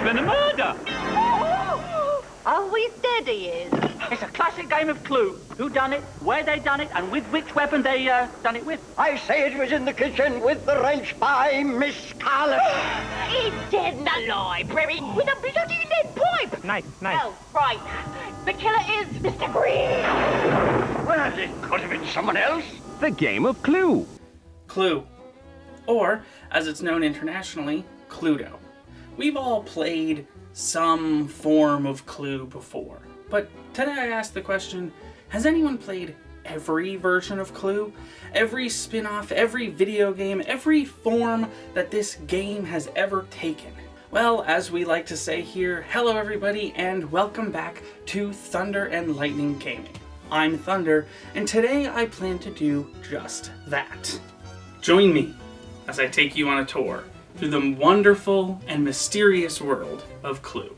been a murder. Oh, he's dead, he is. It's a classic game of Clue. Who done it, where they done it, and with which weapon they done it with. I say it was in the kitchen with the wrench by Miss Scarlet. He's dead in the library with a bloody lead pipe. Knife. Oh, right. The killer is Mr. Green. Well, it could have been someone else. The game of Clue. Clue, or as it's known internationally, Cluedo. We've all played some form of Clue before, but today I asked the question, has anyone played every version of Clue? Every spin-off, every video game, every form that this game has ever taken? Well, as we like to say here, hello everybody and welcome back to Thunder and Lightning Gaming. I'm Thunder, and today I plan to do just that. Join me as I take you on a tour through the wonderful and mysterious world of Clue.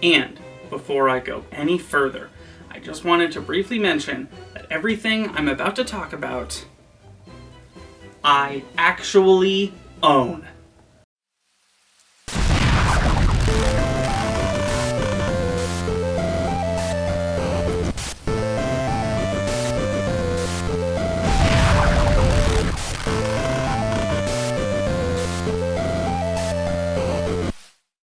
And before I go any further, I just wanted to briefly mention that everything I'm about to talk about, I actually own.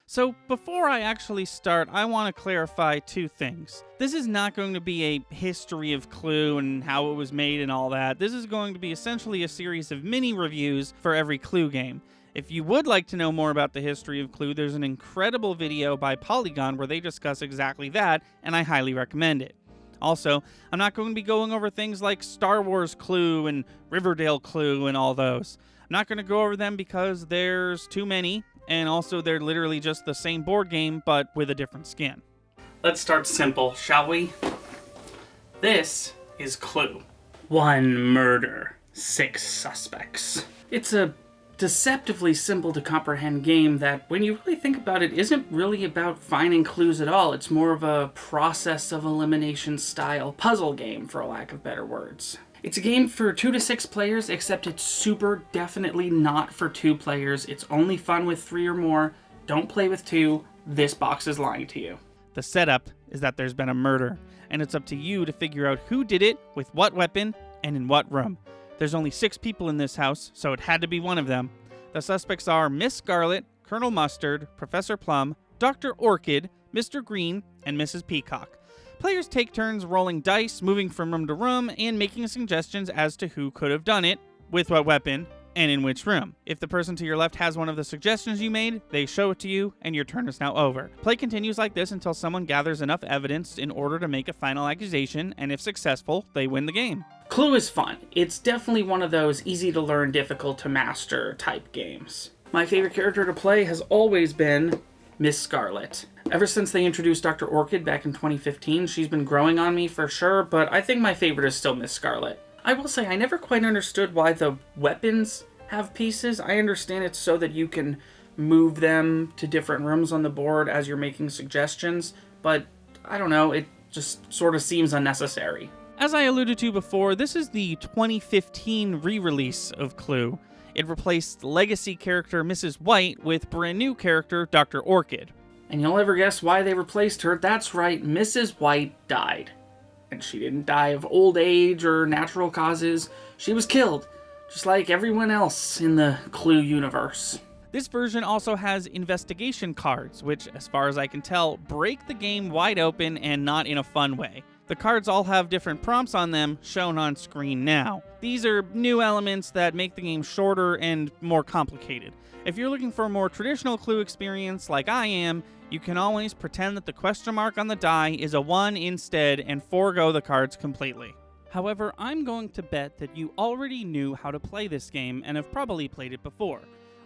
So before I actually start, I want to clarify two things. This is not going to be a history of Clue and how it was made and all that. This is going to be essentially a series of mini reviews for every Clue game. If you would like to know more about the history of Clue, there's an incredible video by Polygon where they discuss exactly that, and I highly recommend it. Also, I'm not going to be going over things like Star Wars Clue and Riverdale Clue and all those. I'm not going to go over them because there's too many. And also, they're literally just the same board game, but with a different skin. Let's start simple, shall we? This is Clue. 1 murder, 6 suspects. It's a deceptively simple to comprehend game that, when you really think about it, isn't really about finding clues at all. It's more of a process of elimination style puzzle game, for lack of better words. It's a game for 2 to 6 players, except it's super definitely not for 2 players. It's only fun with 3 or more. Don't play with 2. This box is lying to you. The setup is that there's been a murder, and it's up to you to figure out who did it, with what weapon, and in what room. There's only 6 people in this house, so it had to be one of them. The suspects are Miss Scarlet, Colonel Mustard, Professor Plum, Dr. Orchid, Mr. Green, and Mrs. Peacock. Players take turns rolling dice, moving from room to room, and making suggestions as to who could have done it, with what weapon, and in which room. If the person to your left has one of the suggestions you made, they show it to you, and your turn is now over. Play continues like this until someone gathers enough evidence in order to make a final accusation, and if successful, they win the game. Clue is fun. It's definitely one of those easy to learn, difficult to master type games. My favorite character to play has always been Miss Scarlet. Ever since they introduced Dr. Orchid back in 2015, she's been growing on me for sure, but I think my favorite is still Miss Scarlet. I will say, I never quite understood why the weapons have pieces. I understand it's so that you can move them to different rooms on the board as you're making suggestions, but I don't know, it just sort of seems unnecessary. As I alluded to before, this is the 2015 re-release of Clue. It replaced legacy character Mrs. White with brand new character Dr. Orchid. And you'll ever guess why they replaced her? That's right, Mrs. White died. And she didn't die of old age or natural causes. She was killed, just like everyone else in the Clue universe. This version also has investigation cards, which, as far as I can tell, break the game wide open and not in a fun way. The cards all have different prompts on them, shown on screen now. These are new elements that make the game shorter and more complicated. If you're looking for a more traditional Clue experience like I am, you can always pretend that the question mark on the die is a 1 instead and forego the cards completely. However, I'm going to bet that you already knew how to play this game and have probably played it before,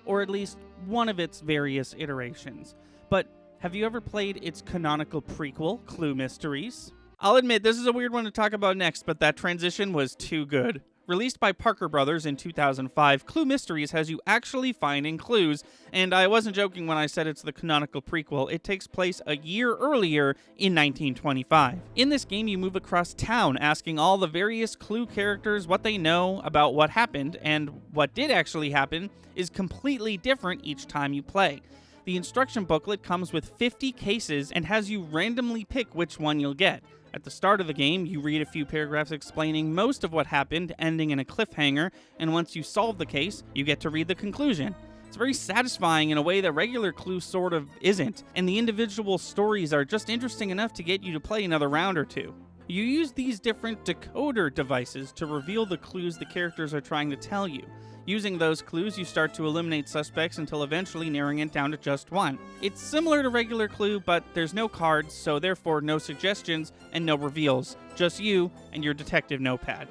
or at least one of its various iterations. But have you ever played its canonical prequel, Clue Mysteries? I'll admit, this is a weird one to talk about next, but that transition was too good. Released by Parker Brothers in 2005, Clue Mysteries has you actually finding clues, and I wasn't joking when I said it's the canonical prequel. It takes place a year earlier in 1925. In this game, you move across town, asking all the various Clue characters what they know about what happened, and what did actually happen is completely different each time you play. The instruction booklet comes with 50 cases and has you randomly pick which one you'll get. At the start of the game, you read a few paragraphs explaining most of what happened, ending in a cliffhanger, and once you solve the case, you get to read the conclusion. It's very satisfying in a way that regular Clue sort of isn't, and the individual stories are just interesting enough to get you to play another round or two. You use these different decoder devices to reveal the clues the characters are trying to tell you. Using those clues, you start to eliminate suspects until eventually narrowing it down to just one. It's similar to regular Clue, but there's no cards, so therefore no suggestions and no reveals. Just you and your detective notepad.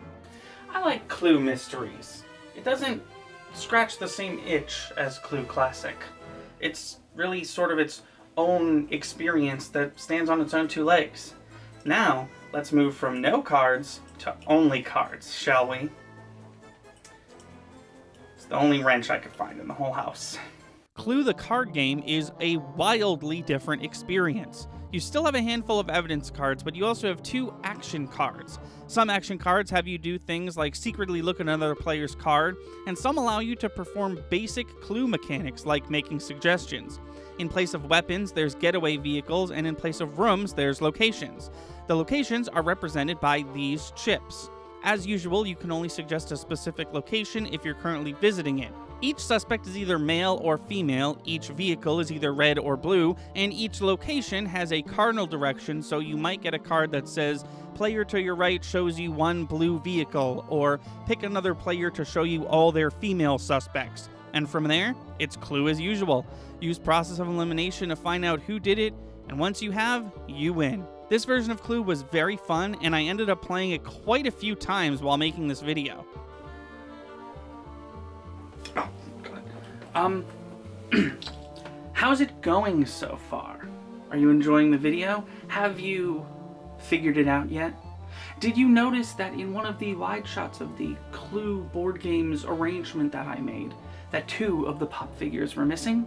I like Clue mysteries. It doesn't scratch the same itch as Clue Classic. It's really sort of its own experience that stands on its own two legs. Now, let's move from no cards to only cards, shall we? It's the only wrench I could find in the whole house. Clue the card game is a wildly different experience. You still have a handful of evidence cards, but you also have 2 action cards. Some action cards have you do things like secretly look at another player's card, and some allow you to perform basic Clue mechanics like making suggestions. In place of weapons, there's getaway vehicles, and in place of rooms, there's locations. The locations are represented by these chips. As usual, you can only suggest a specific location if you're currently visiting it. Each suspect is either male or female, each vehicle is either red or blue, and each location has a cardinal direction, so you might get a card that says, player to your right shows you 1 blue vehicle, or pick another player to show you all their female suspects. And from there, it's Clue as usual. Use process of elimination to find out who did it, and once you have, you win. This version of Clue was very fun, and I ended up playing it quite a few times while making this video. Oh, God. How's it going so far? Are you enjoying the video? Have you figured it out yet? Did you notice that in one of the wide shots of the Clue board games arrangement that I made, that 2 of the pop figures were missing?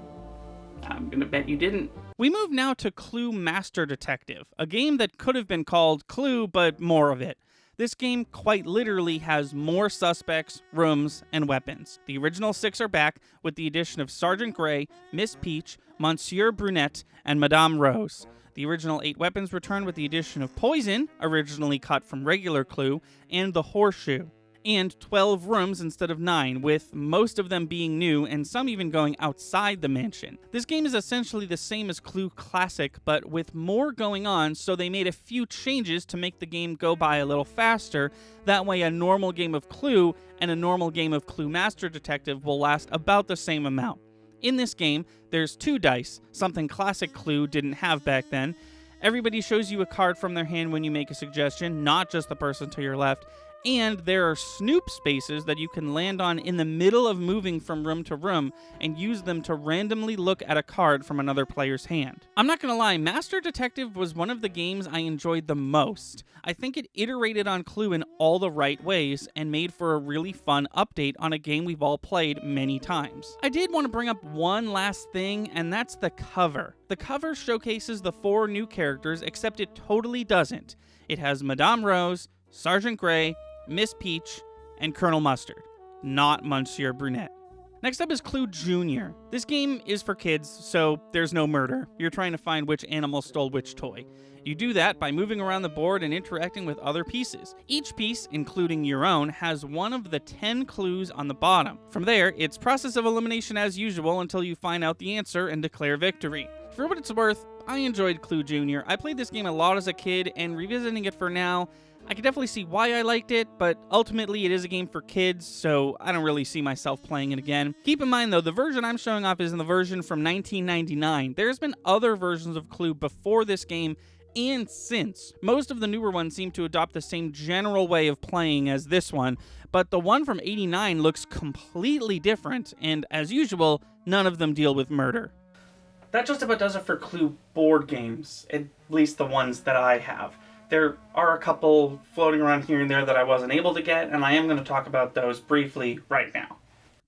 I'm gonna bet you didn't. We move now to Clue Master Detective, a game that could have been called Clue, but more of it. This game quite literally has more suspects, rooms, and weapons. The original 6 are back with the addition of Sergeant Grey, Miss Peach, Monsieur Brunette, and Madame Rose. The original 8 weapons return with the addition of poison, originally cut from regular Clue, and the horseshoe. And 12 rooms instead of 9, with most of them being new and some even going outside the mansion. This game is essentially the same as Clue Classic, but with more going on, so they made a few changes to make the game go by a little faster. That way a normal game of Clue and a normal game of Clue Master Detective will last about the same amount. In this game, there's 2 dice, something Classic Clue didn't have back then. Everybody shows you a card from their hand when you make a suggestion, not just the person to your left. And there are snoop spaces that you can land on in the middle of moving from room to room and use them to randomly look at a card from another player's hand. I'm not gonna lie, Master Detective was one of the games I enjoyed the most. I think it iterated on Clue in all the right ways and made for a really fun update on a game we've all played many times. I did want to bring up one last thing, and that's the cover. The cover showcases the 4 new characters, except it totally doesn't. It has Madame Rose, Sergeant Grey, Miss Peach, and Colonel Mustard, not Monsieur Brunette. Next up is Clue Jr. This game is for kids, so there's no murder. You're trying to find which animal stole which toy. You do that by moving around the board and interacting with other pieces. Each piece, including your own, has one of the 10 clues on the bottom. From there, it's process of elimination as usual until you find out the answer and declare victory. For what it's worth, I enjoyed Clue Jr. I played this game a lot as a kid, and revisiting it for now, I can definitely see why I liked it, but ultimately it is a game for kids, so I don't really see myself playing it again. Keep in mind though, the version I'm showing off is in the version from 1999. There's been other versions of Clue before this game and since. Most of the newer ones seem to adopt the same general way of playing as this one, but the one from '89 looks completely different, and as usual, none of them deal with murder. That just about does it for Clue board games, at least the ones that I have. There are a couple floating around here and there that I wasn't able to get, and I am going to talk about those briefly right now.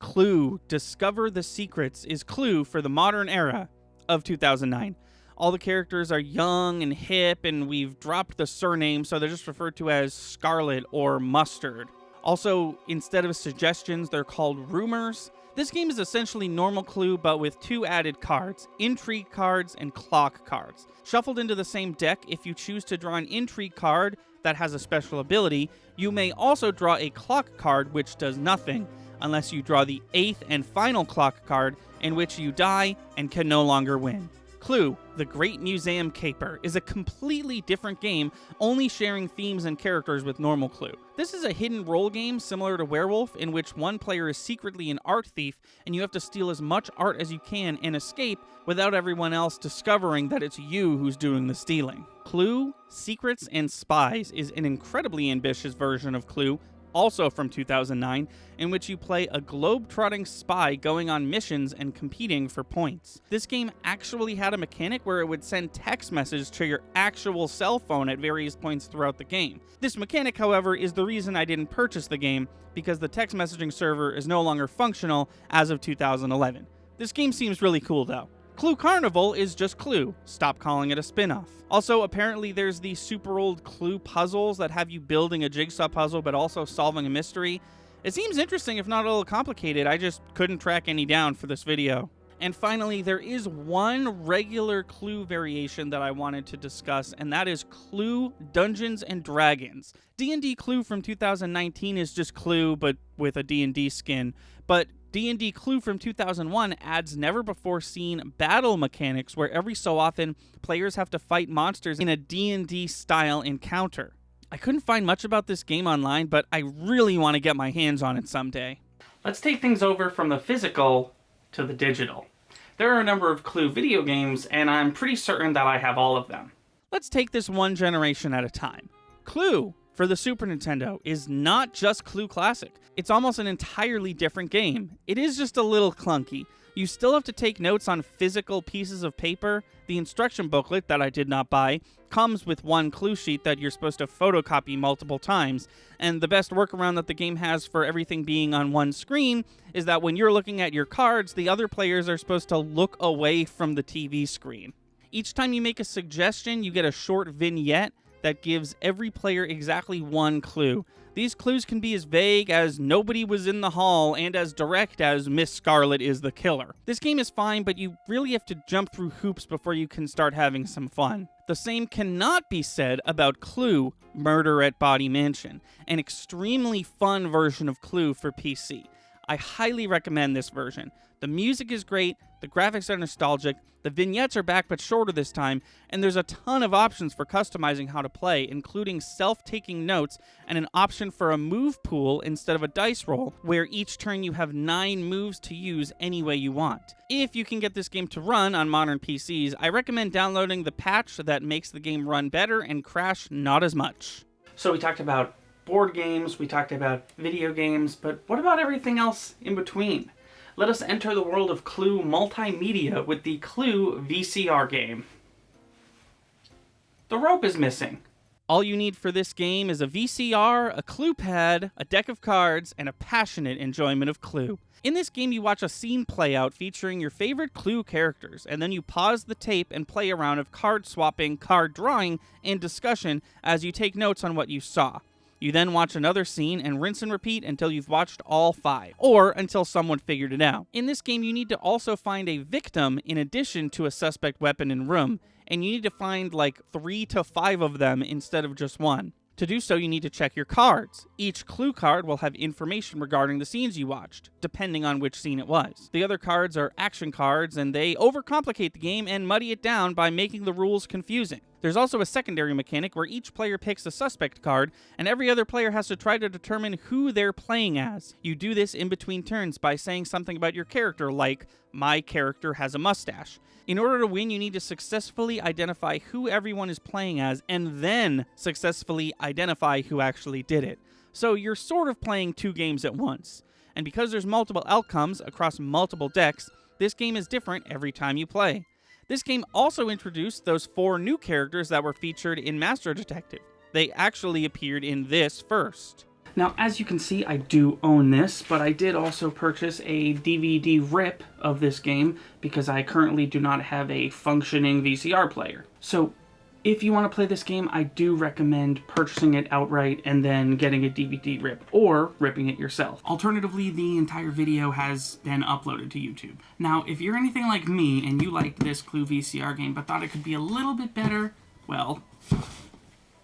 Clue, Discover the Secrets is Clue for the modern era of 2009. All the characters are young and hip, and we've dropped the surname, so they're just referred to as Scarlet or Mustard. Also, instead of suggestions, they're called rumors. This game is essentially normal Clue, but with 2 added cards, intrigue cards and clock cards. Shuffled into the same deck, if you choose to draw an intrigue card that has a special ability, you may also draw a clock card which does nothing, unless you draw the 8th and final clock card, in which you die and can no longer win. Clue, the Great Museum Caper, is a completely different game, only sharing themes and characters with normal Clue. This is a hidden role game similar to Werewolf, in which one player is secretly an art thief, and you have to steal as much art as you can and escape without everyone else discovering that it's you who's doing the stealing. Clue, Secrets and Spies is an incredibly ambitious version of Clue, also from 2009, in which you play a globe-trotting spy going on missions and competing for points. This game actually had a mechanic where it would send text messages to your actual cell phone at various points throughout the game. This mechanic, however, is the reason I didn't purchase the game, because the text messaging server is no longer functional as of 2011. This game seems really cool though. Clue Carnival is just Clue. Stop calling it a spin-off. Also, apparently there's these super old Clue puzzles that have you building a jigsaw puzzle but also solving a mystery. It seems interesting, if not a little complicated. I just couldn't track any down for this video. And finally, there is one regular Clue variation that I wanted to discuss, and that is Clue Dungeons and Dragons. D&D Clue from 2019 is just Clue, but with a D&D skin. But D&D Clue from 2001 adds never-before-seen battle mechanics where every so often players have to fight monsters in a D&D style encounter. I couldn't find much about this game online, but I really want to get my hands on it someday. Let's take things over from the physical to the digital. There are a number of Clue video games, and I'm pretty certain that I have all of them. Let's take this one generation at a time. Clue for the Super Nintendo is not just Clue Classic. It's almost an entirely different game. It is just a little clunky. You still have to take notes on physical pieces of paper. The instruction booklet that I did not buy comes with one clue sheet that you're supposed to photocopy multiple times. And the best workaround that the game has for everything being on one screen is that when you're looking at your cards, the other players are supposed to look away from the TV screen. Each time you make a suggestion, you get a short vignette that gives every player exactly one clue. These clues can be as vague as nobody was in the hall and as direct as Miss Scarlet is the killer. This game is fine, but you really have to jump through hoops before you can start having some fun. The same cannot be said about Clue Murder at Body Mansion, an extremely fun version of Clue for PC. I highly recommend this version. The music is great, the graphics are nostalgic, the vignettes are back but shorter this time, and there's a ton of options for customizing how to play, including self-taking notes and an option for a move pool instead of a dice roll, where each turn you have 9 moves to use any way you want. If you can get this game to run on modern PCs, I recommend downloading the patch that makes the game run better and crash not as much. So we talked about board games, we talked about video games, but what about everything else in between? Let us enter the world of Clue multimedia with the Clue VCR game. The rope is missing. All you need for this game is a VCR, a Clue pad, a deck of cards, and a passionate enjoyment of Clue. In this game, you watch a scene play out featuring your favorite Clue characters, and then you pause the tape and play a round of card swapping, card drawing, and discussion as you take notes on what you saw. You then watch another scene and rinse and repeat until you've watched all 5, or until someone figured it out. In this game, you need to also find a victim in addition to a suspect weapon and room, and you need to find like 3 to 5 of them instead of just 1. To do so, you need to check your cards. Each Clue card will have information regarding the scenes you watched, depending on which scene it was. The other cards are action cards, and they overcomplicate the game and muddy it down by making the rules confusing. There's also a secondary mechanic where each player picks a suspect card, and every other player has to try to determine who they're playing as. You do this in between turns by saying something about your character, like, "My character has a mustache." In order to win, you need to successfully identify who everyone is playing as, and then successfully identify who actually did it. So you're sort of playing 2 games at once. And because there's multiple outcomes across multiple decks, this game is different every time you play. This game also introduced those 4 new characters that were featured in Master Detective. They actually appeared in this first. Now, as you can see, I do own this, but I did also purchase a DVD rip of this game because I currently do not have a functioning VCR player. So, If you want to play this game, I do recommend purchasing it outright and then getting a DVD rip, or ripping it yourself. Alternatively, the entire video has been uploaded to YouTube. Now, if you're anything like me and you liked this Clue VCR game but thought it could be a little bit better, well,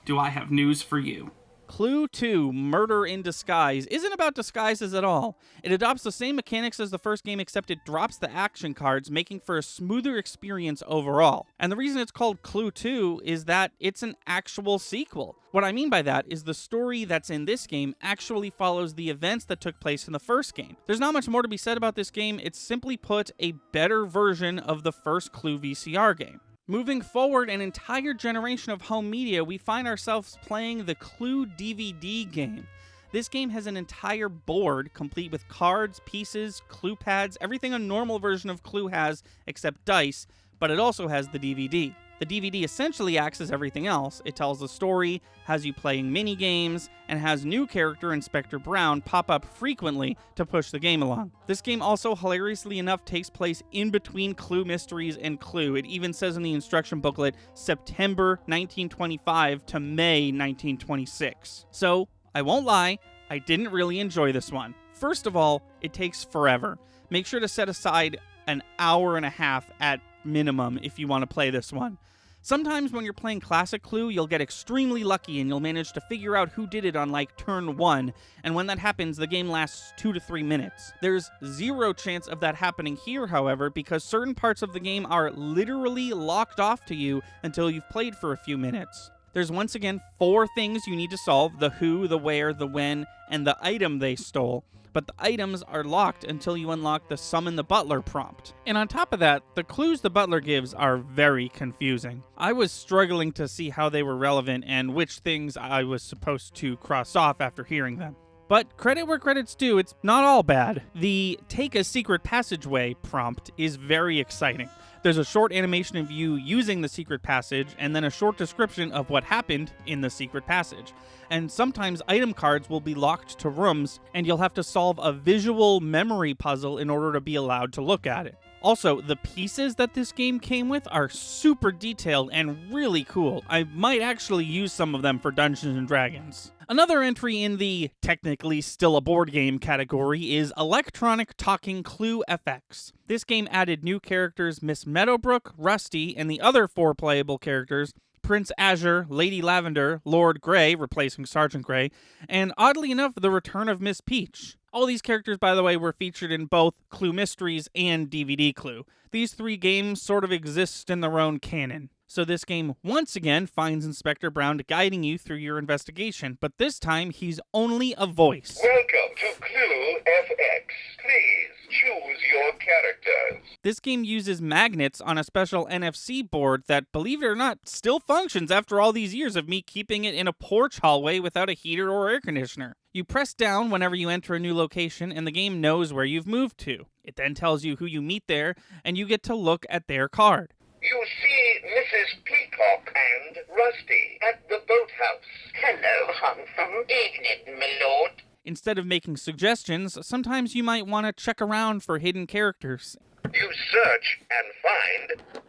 do I have news for you. Clue 2, Murder in Disguise, isn't about disguises at all. It adopts the same mechanics as the first game, except it drops the action cards, making for a smoother experience overall. And the reason it's called Clue 2 is that it's an actual sequel. What I mean by that is the story that's in this game actually follows the events that took place in the first game. There's not much more to be said about this game, it's simply put a better version of the first Clue VCR game. Moving forward an entire generation of home media, we find ourselves playing the Clue DVD game. This game has an entire board complete with cards, pieces, clue pads, everything a normal version of Clue has except dice, but it also has the DVD. The DVD essentially acts as everything else. It tells the story, has you playing mini games, and has new character Inspector Brown pop up frequently to push the game along. This game also, hilariously enough, takes place in between Clue Mysteries and Clue. It even says in the instruction booklet, September 1925 to May 1926. So, I won't lie, I didn't really enjoy this one. First of all, it takes forever. Make sure to set aside an hour and a half at minimum if you want to play this one. Sometimes when you're playing classic Clue, you'll get extremely lucky and you'll manage to figure out who did it on like turn 1, and when that happens, the game lasts 2 to 3 minutes. There's zero chance of that happening here, however, because certain parts of the game are literally locked off to you until you've played for a few minutes. There's once again 4 things you need to solve: the who, the where, the when, and the item they stole. But the items are locked until you unlock the Summon the Butler prompt. And on top of that, the clues the butler gives are very confusing. I was struggling to see how they were relevant and which things I was supposed to cross off after hearing them. But credit where credit's due, it's not all bad. The Take a Secret Passageway prompt is very exciting. There's a short animation of you using the secret passage, and then a short description of what happened in the secret passage. And sometimes item cards will be locked to rooms, and you'll have to solve a visual memory puzzle in order to be allowed to look at it. Also, the pieces that this game came with are super detailed and really cool. I might actually use some of them for Dungeons & Dragons. Another entry in the technically still a board game category is Electronic Talking Clue FX. This game added new characters Miss Meadowbrook, Rusty, and the other 4 playable characters, Prince Azure, Lady Lavender, Lord Grey, replacing Sergeant Grey, and oddly enough, the return of Miss Peach. All these characters, by the way, were featured in both Clue Mysteries and DVD Clue. These 3 games sort of exist in their own canon. So this game, once again, finds Inspector Brown guiding you through your investigation, but this time, he's only a voice. Welcome to Clue FX. Please choose your characters. This game uses magnets on a special NFC board that, believe it or not, still functions after all these years of me keeping it in a porch hallway without a heater or air conditioner. You press down whenever you enter a new location, and the game knows where you've moved to. It then tells you who you meet there, and you get to look at their card. You see Mrs. Peacock and Rusty at the boathouse. Hello, handsome. Evening, my lord. Instead of making suggestions, sometimes you might want to check around for hidden characters. You search and find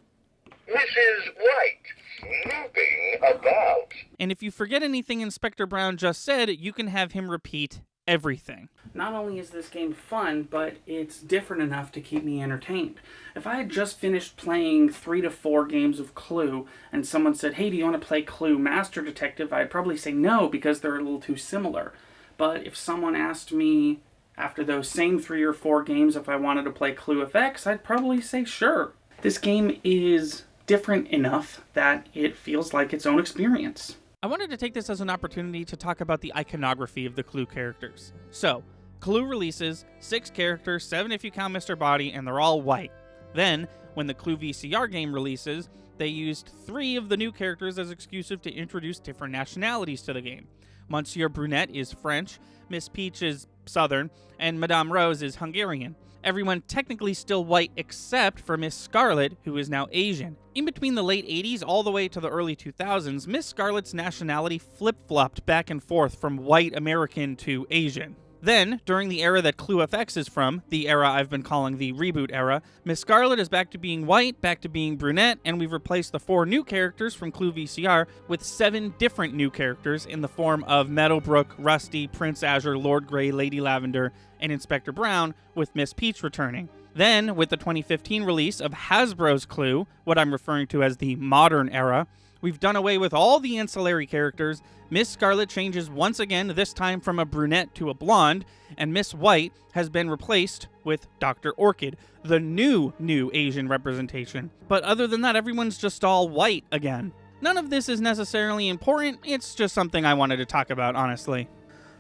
Mrs. White snooping about. And if you forget anything Inspector Brown just said, you can have him repeat everything. Not only is this game fun, but it's different enough to keep me entertained. If I had just finished playing 3 to 4 games of Clue, and someone said, hey, do you want to play Clue Master Detective? I'd probably say no, because they're a little too similar. But if someone asked me after those same 3 or 4 games if I wanted to play Clue FX, I'd probably say sure. This game is different enough that it feels like its own experience. I wanted to take this as an opportunity to talk about the iconography of the Clue characters. So, Clue releases 6 characters, 7 if you count Mr. Body, and they're all white. Then, when the Clue VCR game releases, they used 3 of the new characters as exclusive to introduce different nationalities to the game. Monsieur Brunette is French, Miss Peach is Southern, and Madame Rose is Hungarian. Everyone technically still white except for Miss Scarlet, who is now Asian. In between the late 80s all the way to the early 2000s, Miss Scarlet's nationality flip-flopped back and forth from white American to Asian. Then, during the era that Clue FX is from, the era I've been calling the reboot era, Miss Scarlet is back to being white, back to being brunette, and we've replaced the 4 new characters from Clue VCR with 7 different new characters in the form of Meadowbrook, Rusty, Prince Azure, Lord Grey, Lady Lavender, and Inspector Brown, with Miss Peach returning. Then, with the 2015 release of Hasbro's Clue, what I'm referring to as the modern era, we've done away with all the ancillary characters. Miss Scarlet changes once again, this time from a brunette to a blonde, and Miss White has been replaced with Dr. Orchid, the new Asian representation. But other than that, everyone's just all white again. None of this is necessarily important, it's just something I wanted to talk about, honestly.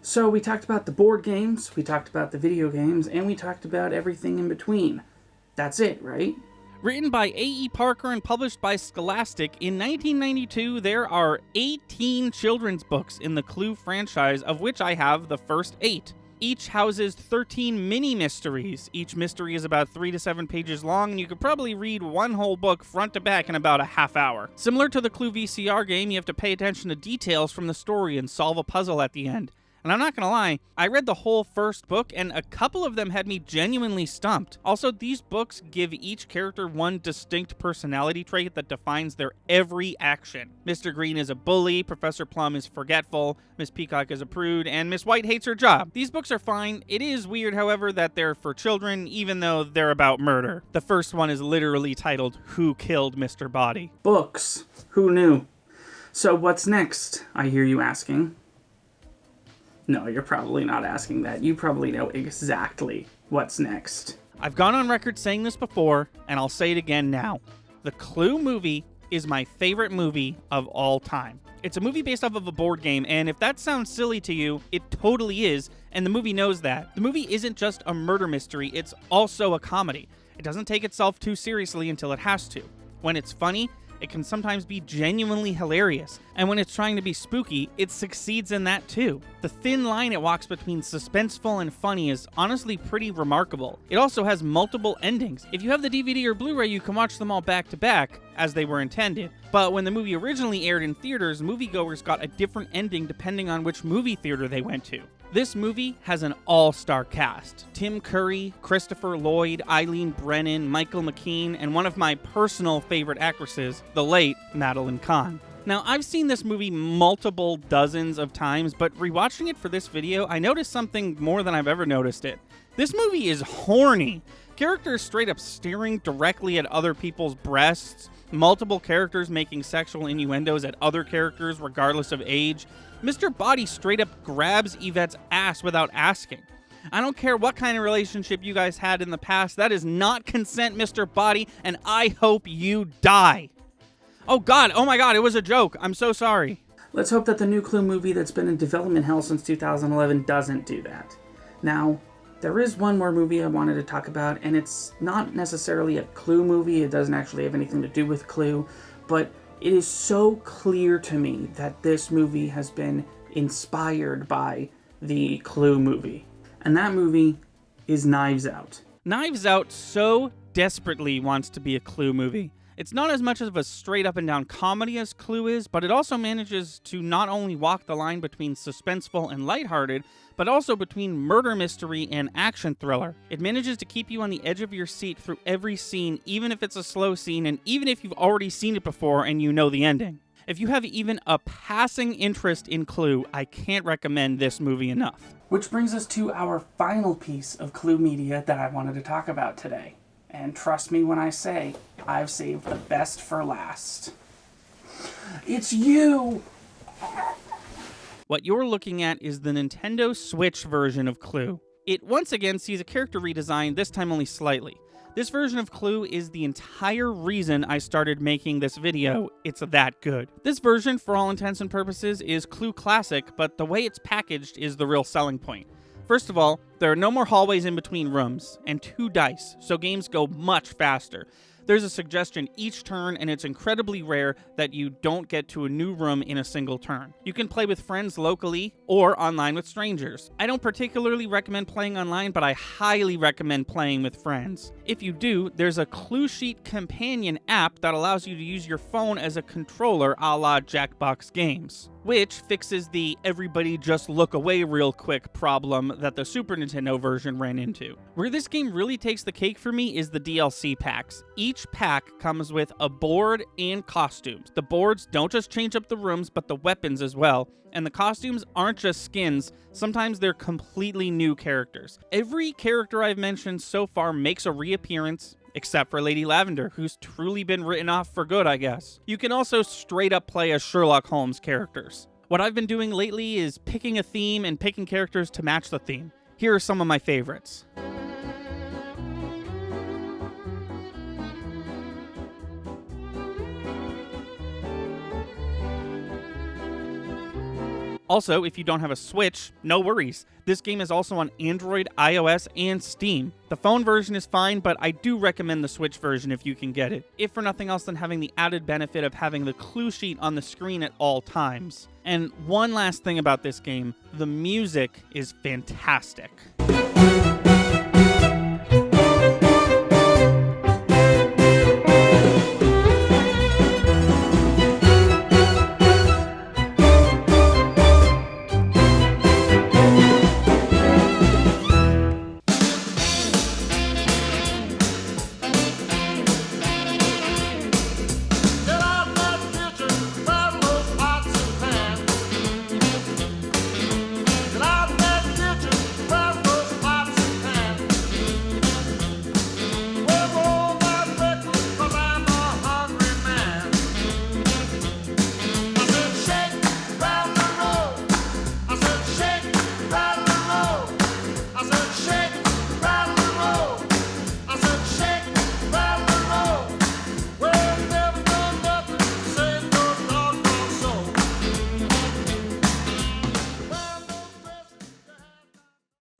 So we talked about the board games, we talked about the video games, and we talked about everything in between. That's it, right? Written by A.E. Parker and published by Scholastic, in 1992 there are 18 children's books in the Clue franchise, of which I have the first 8. Each houses 13 mini-mysteries. Each mystery is about 3 to 7 pages long, and you could probably read one whole book front to back in about a half hour. Similar to the Clue VCR game, you have to pay attention to details from the story and solve a puzzle at the end. And I'm not gonna lie, I read the whole first book, and a couple of them had me genuinely stumped. Also, these books give each character one distinct personality trait that defines their every action. Mr. Green is a bully, Professor Plum is forgetful, Miss Peacock is a prude, and Miss White hates her job. These books are fine. It is weird, however, that they're for children, even though they're about murder. The first one is literally titled, Who Killed Mr. Body? Books. Who knew? So what's next, I hear you asking? No, you're probably not asking that. You probably know exactly what's next. I've gone on record saying this before, and I'll say it again now. The Clue movie is my favorite movie of all time. It's a movie based off of a board game, and if that sounds silly to you, it totally is, and the movie knows that. The movie isn't just a murder mystery, it's also a comedy. It doesn't take itself too seriously until it has to. When it's funny, it can sometimes be genuinely hilarious, and when it's trying to be spooky, it succeeds in that too. The thin line it walks between suspenseful and funny is honestly pretty remarkable. It also has multiple endings. If you have the DVD or Blu-ray, you can watch them all back to back, as they were intended. But when the movie originally aired in theaters, moviegoers got a different ending depending on which movie theater they went to. This movie has an all-star cast. Tim Curry, Christopher Lloyd, Eileen Brennan, Michael McKean, and one of my personal favorite actresses, the late Madeline Kahn. Now, I've seen this movie multiple dozens of times, but rewatching it for this video, I noticed something more than I've ever noticed it. This movie is horny. Characters straight up staring directly at other people's breasts, multiple characters making sexual innuendos at other characters regardless of age. Mr. Body straight up grabs Yvette's ass without asking. I don't care what kind of relationship you guys had in the past, that is not consent, Mr. Body, and I hope you die. Oh God, oh my God, it was a joke. I'm so sorry. Let's hope that the new Clue movie that's been in development hell since 2011 doesn't do that. Now, there is one more movie I wanted to talk about, and it's not necessarily a Clue movie. It doesn't actually have anything to do with Clue, but it is so clear to me that this movie has been inspired by the Clue movie. And that movie is Knives Out. Knives Out so desperately wants to be a Clue movie. It's not as much of a straight up and down comedy as Clue is, but it also manages to not only walk the line between suspenseful and lighthearted, but also between murder mystery and action thriller. It manages to keep you on the edge of your seat through every scene, even if it's a slow scene, and even if you've already seen it before and you know the ending. If you have even a passing interest in Clue, I can't recommend this movie enough. Which brings us to our final piece of Clue media that I wanted to talk about today. And trust me when I say, I've saved the best for last. It's you! What you're looking at is the Nintendo Switch version of Clue. It once again sees a character redesign, this time only slightly. This version of Clue is the entire reason I started making this video. It's that good. This version, for all intents and purposes, is Clue Classic, but the way it's packaged is the real selling point. First of all, there are no more hallways in between rooms, and 2 dice, so games go much faster. There's a suggestion each turn, and it's incredibly rare that you don't get to a new room in a single turn. You can play with friends locally, or online with strangers. I don't particularly recommend playing online, but I highly recommend playing with friends. If you do, there's a Clue Sheet companion app that allows you to use your phone as a controller a la Jackbox Games. which fixes the everybody just look away real quick problem that the Super Nintendo version ran into. Where this game really takes the cake for me is the DLC packs. Each pack comes with a board and costumes. The boards don't just change up the rooms, but the weapons as well. And the costumes aren't just skins, sometimes they're completely new characters. Every character I've mentioned so far makes a reappearance, except for Lady Lavender, who's truly been written off for good, I guess. You can also straight up play as Sherlock Holmes characters. What I've been doing lately is picking a theme and picking characters to match the theme. Here are some of my favorites. Also, if you don't have a Switch, no worries. This game is also on Android, iOS, and Steam. The phone version is fine, but I do recommend the Switch version if you can get it, if for nothing else than having the added benefit of having the clue sheet on the screen at all times. And one last thing about this game, the music is fantastic.